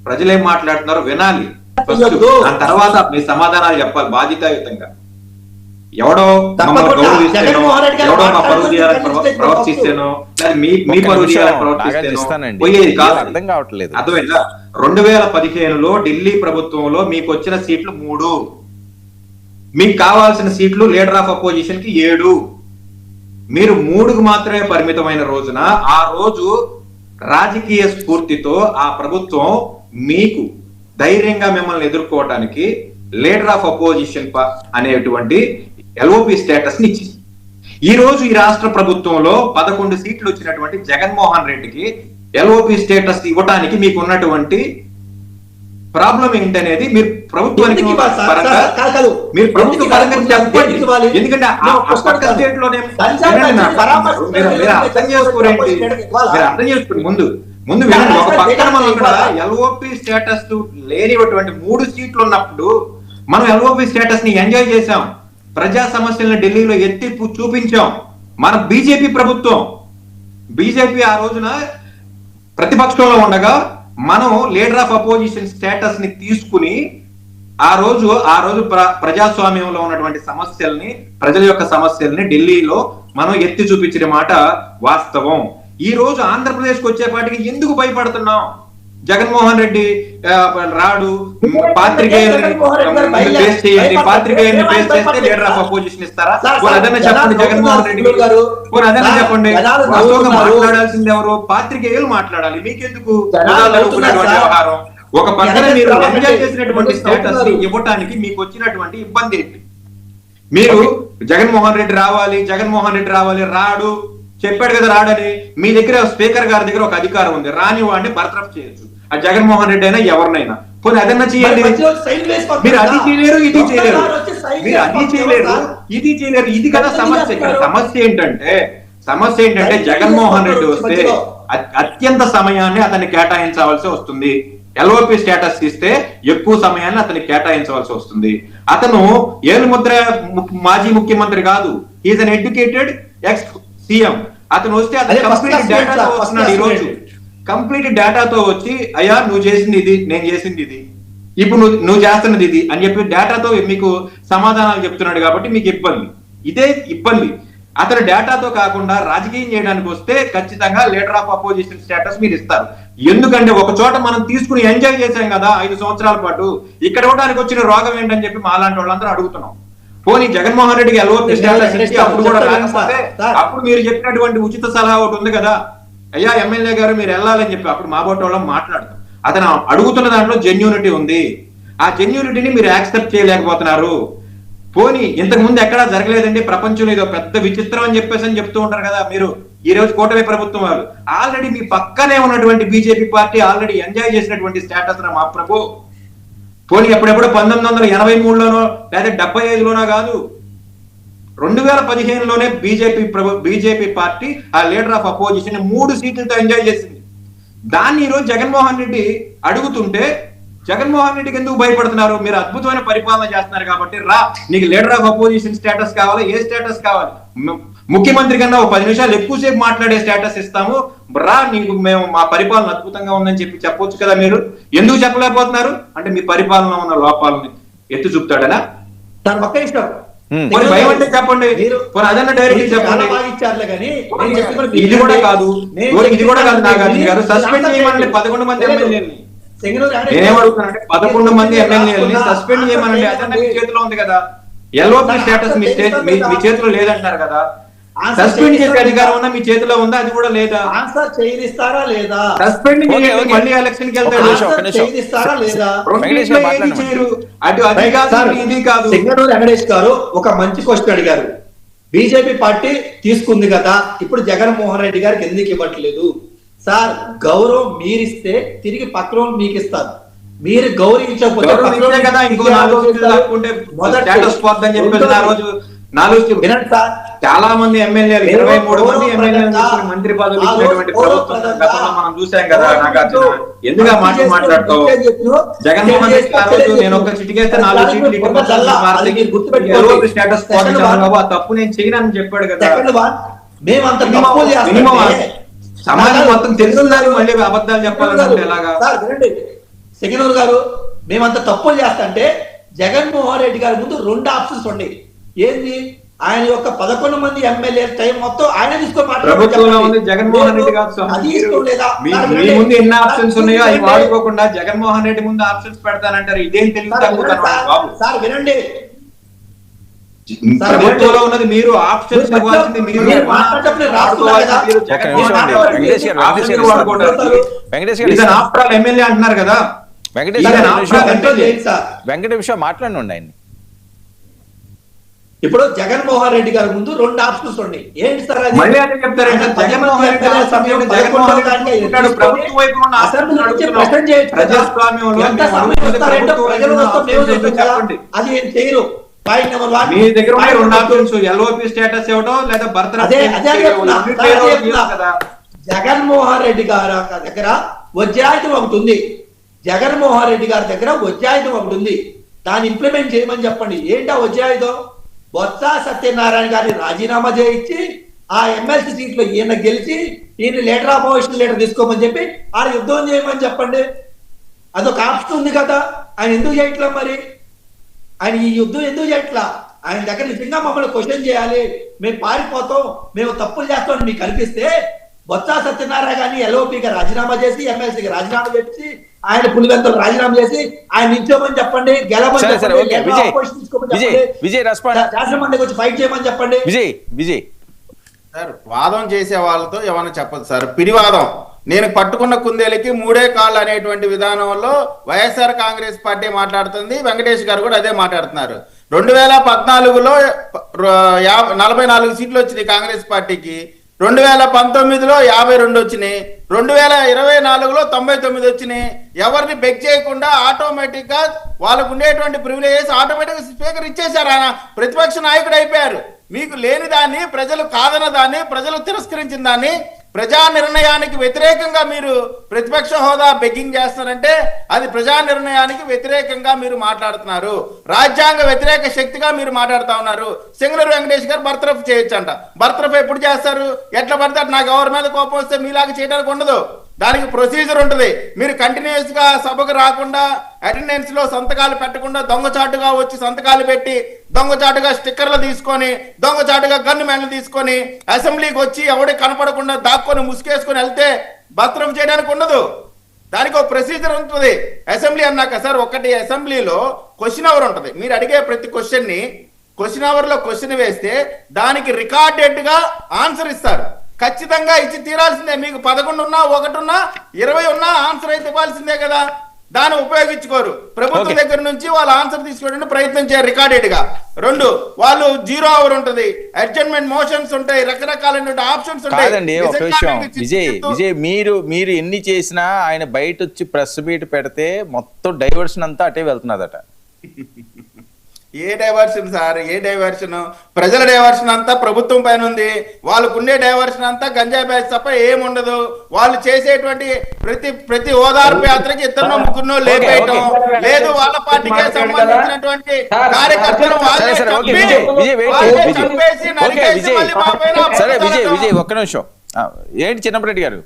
ప్రజలు ఏం మాట్లాడుతున్నారో వినాలి. దాని తర్వాత మీ సమాధానాలు చెప్పాలి బాధ్యతాయుతంగా. ఎవడో గౌరవిస్తేనో, ఎవడో మా పరువు తీయాలని ప్రవర్తిస్తేనో, మీ పరువు తీయాలని ప్రవర్తిస్తేనో పోయేది కాదు. అర్థమైందా? 2015లో ఢిల్లీ ప్రభుత్వంలో మీకు వచ్చిన సీట్లు 3, మీకు కావాల్సిన సీట్లు లీడర్ ఆఫ్ అపోజిషన్ కి 7. మీరు 3కు మాత్రమే పరిమితమైన రోజున, ఆ రోజు రాజకీయ స్ఫూర్తితో ఆ ప్రభుత్వం మీకు ధైర్యంగా మిమ్మల్ని ఎదుర్కోవటానికి లీడర్ ఆఫ్ అపోజిషన్ అనేటువంటి LOP స్టేటస్ ని ఇచ్చింది. ఈ రోజు ఈ రాష్ట్ర ప్రభుత్వంలో 11 సీట్లు వచ్చినటువంటి జగన్మోహన్ రెడ్డికి LOP స్టేటస్ ఇవ్వటానికి మీకు ఉన్నటువంటి ప్రాబ్లం ఏంటనేది మీరు ప్రభుత్వానికి పరంగా చెప్పండి. ఎందుకంటే స్టేట్ లోనే మీరు అర్థం చేసుకోరేంటి, మీరు అర్థం చేసుకోండి. ముందు వినండి. ఒక పక్కన మనం ఇక్కడ LOP స్టేటస్ లేనిటువంటి 3 సీట్లు ఉన్నప్పుడు మనం LOP స్టేటస్ ని ఎంజాయ్ చేశాం. ప్రజా సమస్యలను ఢిల్లీలో ఎత్తి చూపించాం. మన బీజేపీ ప్రభుత్వం, బీజేపీ ఆ రోజున ప్రతిపక్షంలో ఉండగా మనం లీడర్ ఆఫ్ అపోజిషన్ స్టేటస్ ని తీసుకుని ఆ రోజు ప్రజాస్వామ్యంలో ఉన్నటువంటి సమస్యల్ని, ప్రజల యొక్క సమస్యల్ని ఢిల్లీలో మనం ఎత్తి చూపించిన మాట వాస్తవం. ఈ రోజు ఆంధ్రప్రదేశ్ కు వచ్చేపాటికి ఎందుకు భయపడుతున్నాం? జగన్మోహన్ రెడ్డి రాడు, పాత్రికేయుల్ని ఫేస్ చేయండి, పాత్రికేయుల్ని ఫేస్ చేస్తే లీడర్ ఆఫ్ అపోజిషన్ ఇస్తారా? అదన్నా చెప్పండి. జగన్మోహన్ రెడ్డి అదన్నా చెప్పండి. వాస్తవంగా మాట్లాడాల్సింది ఎవరు? పాత్రికేయులు మాట్లాడాలి. మీకెందుకు వ్యవహారం? ఒక పక్కన మీరు ఎంజాయ్ చేసినటువంటి స్టేటస్ ని ఇవ్వటానికి మీకు వచ్చినటువంటి ఇబ్బంది ఏంటి? మీరు జగన్మోహన్ రెడ్డి రావాలి, రాడు చెప్పాడు కదా రాడని. మీ దగ్గర స్పీకర్ గారి దగ్గర ఒక అధికారం ఉంది, రాని వాడిని బర్తరఫ్ చేయొచ్చు. ఆ జగన్మోహన్ రెడ్డి అయినా ఎవరినైనా. పోనీ అదన్నా చేయండి. మీరు అది చేయలేరు, ఇది చేయలేరు, ఇది చేయలేరు. ఇది కదా సమస్య. ఇక్కడ సమస్య ఏంటంటే జగన్మోహన్ రెడ్డి వస్తే అత్యంత సమయాన్ని అతన్ని కేటాయించవలసి వస్తుంది. LOP స్టేటస్ ఇస్తే ఎక్కువ సమయాన్ని అతనికి కేటాయించవలసి వస్తుంది. అతను ఏలుముద్ర మాజీ ముఖ్యమంత్రి కాదు, is an educated X CM. అతను వస్తే అతను కంప్లీట్ డేటాతో వస్తున్నాడు. ఈ రోజు కంప్లీట్ డేటాతో వచ్చి, అయ్యా నువ్వు చేసింది ఇది, నేను చేసింది ఇది, ఇప్పుడు నువ్వు చేస్తున్నది ఇది అని చెప్పి డేటాతో మీకు సమాధానాలు చెప్తున్నాడు. కాబట్టి మీకు ఇదే ఇబ్బంది. అతను డేటాతో కాకుండా రాజకీయం చేయడానికి వస్తే ఖచ్చితంగా లీడర్ ఆఫ్ అపోజిషన్ స్టేటస్ మీరు ఇస్తారు. ఎందుకంటే ఒక చోట మనం తీసుకుని ఎంజాయ్ చేశాం కదా 5 సంవత్సరాల పాటు, ఇక్కడ ఇవ్వడానికి వచ్చిన రోగం ఏంటని చెప్పి మాలాంటి వాళ్ళందరూ అడుగుతున్నాం. పోనీ జగన్మోహన్ రెడ్డికి LOP స్టేటస్ ఇచ్చి అప్పుడు కూడా రాకపోతే, అప్పుడు మీరు చెప్పినటువంటి ఉచిత సలహా ఒకటి ఉంది కదా, అయ్యా ఎమ్మెల్యే గారు మీరు వెళ్ళాలని చెప్పి అప్పుడు మా బోటి వాళ్ళం మాట్లాడతాం. అతను అడుగుతున్న దాంట్లో జెన్యూనిటీ ఉంది. ఆ జెన్యూనిటీని మీరు యాక్సెప్ట్ చేయలేకపోతున్నారు. పోనీ ఇంతకు ముందు ఎక్కడా జరగలేదండి ప్రపంచంలో, ఏదో పెద్ద విచిత్రం అని చెప్పేసి చెప్తూ ఉంటారు కదా మీరు. ఈ రోజు కూటమి ప్రభుత్వం వాళ్ళు ఆల్రెడీ మీ పక్కనే ఉన్నటువంటి బీజేపీ పార్టీ ఆల్రెడీ ఎంజాయ్ చేసినటువంటి స్టేటస్ రా మా ప్రభు. పోనీ ఎప్పుడెప్పుడు 1983లోనో లేదా 75లోనో కాదు, 2015లోనే బీజేపీ పార్టీ ఆ లీడర్ ఆఫ్ అపోజిషన్ 3 సీట్లతో ఎంజాయ్ చేసింది. దాన్ని ఈరోజు జగన్మోహన్ రెడ్డి అడుగుతుంటే జగన్మోహన్ రెడ్డికి ఎందుకు భయపడుతున్నారు? మీరు అద్భుతమైన పరిపాలన చేస్తున్నారు కాబట్టి రా, నీకు లీడర్ ఆఫ్ అపోజిషన్ స్టేటస్ కావాలి, ఏ స్టేటస్ కావాలి? ముఖ్యమంత్రి కన్నా ఒక 10 నిమిషాలు ఎక్కువసేపు మాట్లాడే స్టేటస్ ఇస్తాము రా, నీకు మేము మా పరిపాలన అద్భుతంగా ఉందని చెప్పొచ్చు కదా. మీరు ఎందుకు చెప్పలేకపోతున్నారు? అంటే మీ పరిపాలన ఉన్న లోపాలని ఎత్తి చూపుతాడనా? భయం అంటే చెప్పండి, అదన్నా డైరెక్ట్ చెప్పండి. ఇది కూడా కాదు నాగార్జున గారు, సస్పెండ్ చేయమనండి 11 మంది ఎమ్మెల్యేలని. నేనేమడుగుతున్నానంటే 11 మంది ఎమ్మెల్యేలని సస్పెండ్ చేయమనండి. అదన్నా మీ చేతిలో ఉంది కదా. LOP స్టేటస్ మీ చేతిలో లేదంటున్నారు కదా. సస్పెండ్ చేసే అధికారం ఉన్నా మీ చేతిలో ఉందా? అది కూడా లేదా? సస్పెండ్ మళ్ళీ ఎలక్షన్ కి వెళ్తాడు. ఇది కాదు. సింగనూరు వెంకటేష్ గారు ఒక మంచి క్వశ్చన్ అడిగారు. బీజేపీ పార్టీ తీసుకుంది కదా, ఇప్పుడు జగన్మోహన్ రెడ్డి గారికి ఎందుకు ఇవ్వట్లేదు? సార్, గౌరవం మీరిస్తే తిరిగి పక్కన మీకు ఇస్తారు. మీరు గౌరవించకపోతే చాలా మంది ఎమ్మెల్యేలు 23 మంది ఎమ్మెల్యేలు మంత్రి పదవులు ఇచ్చినటువంటి ప్రభుత్వం గతంలో మనం చూసాం కదా. నాగార్జున ఎందుకు ఆ మాట మాట్లాడతావు? జగన్మోహన్ రెడ్డి ఆ రోజు నేను ఒక చిటికేస్తే 4 సీట్లు స్టేటస్ తప్పు నేను చేయనని చెప్పాడు కదా. సమాజం మొత్తం తెలుసుందని మళ్ళీ అబద్ధాలు చెప్పాలంటే ఎలాగా? సెకండ్ గారు మేమంత తప్పులు చేస్తంటే జగన్మోహన్ రెడ్డి గారి ముందు 2 ఆప్షన్స్ ఉన్నాయి. ఏంది? ఆయన యొక్క 11 మంది ఎమ్మెల్యే టైం మొత్తం ఆయన తీసుకొని ప్రభుత్వంలో ఉంది జగన్మోహన్ రెడ్డి కాదు స్వామి. అది ఇష్టం లేదా? మీ ముందు ఎన్ని ఆప్షన్స్ ఉన్నాయో అవి వాడుకోకుండా జగన్మోహన్ రెడ్డి ముందు ఆప్షన్స్ పెడతానంటారు. ఇదేం తెలియదు బాబు. సార్ వినండి, ప్రభుత్వంలో ఉన్నది మీరు, ఆప్షన్స్ ఇవ్వాల్సింది మీరు. ఎమ్మెల్యే అంటున్నారు కదా, వెంకటేష్ మాట్లాడండి ఆయన్ని. ఇప్పుడు జగన్మోహన్ రెడ్డి గారి ముందు 2 ఆప్షన్స్ ఉన్నాయి. ఏంటి సార్ అది? మళ్ళీ అదే చెప్తారంటే జగన్మోహన్ రెడ్డి గారి సమయంలో జగన్మోహన్ రెడ్డి ఉంటాడు, ప్రభుత్వం వైపు ఉన్న అసెంబ్లీ నుంచి ప్రశ్న చేయొచ్చు. ప్రజాస్వామ్యంలో ఎంత సమయం ఇస్తారంటే ప్రజలు వస్తాం, మేము వస్తాం కదా. అది ఏం చేయరు. పాయింట్ నెంబర్ 1 మీ దగ్గర ఉన్న 2 ఆప్షన్స్ ఎల్ఓపి స్టేటస్ ఇవ్వడం లేదా బర్త్ అదే కదా. జగన్మోహన్ రెడ్డి గారి దగ్గర వజ్రాయుధం ఒకటి ఉంది. జగన్మోహన్ రెడ్డి గారి దగ్గర వజ్రాయుధం ఒకటి ఉంది. దాన్ని ఇంప్లిమెంట్ చేయమని చెప్పండి. ఏంటా వజ్రాయుధం? బొత్స సత్యనారాయణ గారిని రాజీనామా చేయించి ఆ ఎమ్మెల్సీ సీట్లో ఈయన గెలిచి ఈయన లీడర్ అపోజిషన్ లీడర్ తీసుకోమని చెప్పి ఆ యుద్ధం చేయమని చెప్పండి. అదొక ఆప్షన్ ఉంది కదా. ఆయన ఎందుకు చేయట్లా మరి? ఆయన ఈ యుద్ధం ఎందుకు చేయట్లా? ఆయన దగ్గర నిజంగా మమ్మల్ని క్వశ్చన్ చేయాలి, మేము పారిపోతాం, మేము తప్పులు చేస్తామని మీకు అనిపిస్తే బొత్స సత్యనారాయణ గారిని ఎల్ఓపిగా రాజీనామా చేసి ఎమ్మెల్సీకి రాజీనామా చేసి ఆయన పులివెంతలు రాజీనామా చేసి ఆయన నిల్చోమని చెప్పండి, గెలవమని శాసనమండలికి వచ్చి ఫైట్ చేయమని చెప్పండి. విజయ్ సార్, వాదం చేసే వాళ్ళతో ఏమన్నా చెప్పదు సార్. పిడివాదం, నేను పట్టుకున్న కుందేలకి 3 కాళ్ళు అనేటువంటి విధానంలో వైఎస్ఆర్ కాంగ్రెస్ పార్టీ మాట్లాడుతుంది. వెంకటేష్ గారు కూడా అదే మాట్లాడుతున్నారు. 2014లో 44 సీట్లు వచ్చినాయి కాంగ్రెస్ పార్టీకి, 2019లో 52 వచ్చినాయి, 2024లో 99 వచ్చినాయి. ఎవరిని బెక్ చేయకుండా ఆటోమేటిక్ గా వాళ్ళకు ఉండేటువంటి ప్రివిలేజెస్ ఆటోమేటిక్ గా స్పీకర్ ఇచ్చేశారు. ఆయన ప్రతిపక్ష నాయకుడు అయిపోయారు. మీకు లేని దాన్ని, ప్రజలు కాదన్న దాన్ని, ప్రజలు తిరస్కరించిన దాన్ని ప్రజా నిర్ణయానికి వ్యతిరేకంగా మీరు ప్రతిపక్ష హోదా బెగ్గింగ్ చేస్తారంటే అది ప్రజా నిర్ణయానికి వ్యతిరేకంగా మీరు మాట్లాడుతున్నారు. రాజ్యాంగ వ్యతిరేక శక్తిగా మీరు మాట్లాడుతూ ఉన్నారు. సింగనూరు వెంకటేష్ గారు బర్తరఫ్ చేయొచ్చంట. బర్తరఫ్ ఎప్పుడు చేస్తారు? ఎట్లా పడతారు? నాకు ఎవరి మీద కోపం వస్తే మీలాగా చేయడానికి ఉండదు. దానికి ప్రొసీజర్ ఉంటుంది. మీరు కంటిన్యూస్ గా సభకు రాకుండా, అటెండెన్స్ లో సంతకాలు పెట్టకుండా, దొంగచాటుగా వచ్చి సంతకాలు పెట్టి, దొంగచాటుగా స్టిక్కర్లు తీసుకొని, దొంగచాటుగా గన్ను మ్యాన్లు తీసుకొని అసెంబ్లీకి వచ్చి ఎవడి కనపడకుండా దాక్కొని ముసుకేసుకొని వెళ్తే బర్తరఫ్ చేయడానికి ఉండదు. దానికి ఒక ప్రొసీజర్ ఉంటుంది. అసెంబ్లీ అన్నాక సార్, ఒకటి అసెంబ్లీలో క్వశ్చన్ అవర్ ఉంటుంది. మీరు అడిగే ప్రతి క్వశ్చన్ ని క్వశ్చన్ అవర్ లో క్వశ్చన్ వేస్తే దానికి రికార్డెడ్ గా ఆన్సర్ ఇస్తారు. ఖచ్చితంగా ఇచ్చి తీరాల్సిందే. మీకు 11 ఉన్నా, 1 ఉన్నా, 20 ఉన్నా ఆన్సర్ అయితే ఇవ్వాల్సిందే కదా. దాన్ని ఉపయోగించుకోరు. ప్రభుత్వం దగ్గర నుంచి వాళ్ళు ఆన్సర్ తీసుకోవడానికి ప్రయత్నం చేయరు రికార్డెడ్ గా. 2, వాళ్ళు 0 అవర్ ఉంటుంది, అడ్జర్న్మెంట్ మోషన్స్ ఉంటాయి, రకరకాలైన ఆప్షన్స్ ఉంటాయి. ఒక విషయం విజయ్, మీరు ఎన్ని చేసినా ఆయన బయట వచ్చి ప్రెస్ మీట్ పెడితే మొత్తం డైవర్షన్ అంతా అటే వెళ్తున్నదట. ఏ డైవర్షన్ సార్? ఏ డైవర్షన్? ప్రజల డైవర్షన్ అంతా ప్రభుత్వం పైన ఉంది. వాళ్ళకుండే డైవర్షన్ అంతా గంజాయి బ్యాచ్ తప్ప ఏముండదు. వాళ్ళు చేసేటువంటి ప్రతి ఓదార్పు యాత్రకి 2 3 లేపేయటం లేదు. వాళ్ళ పార్టీకి సంబంధించినటువంటి కార్యకర్తలు సరే విజయ్ ఒక్క నిమిషం. ఏంటి చిన్నప్పరెడ్డి గారు?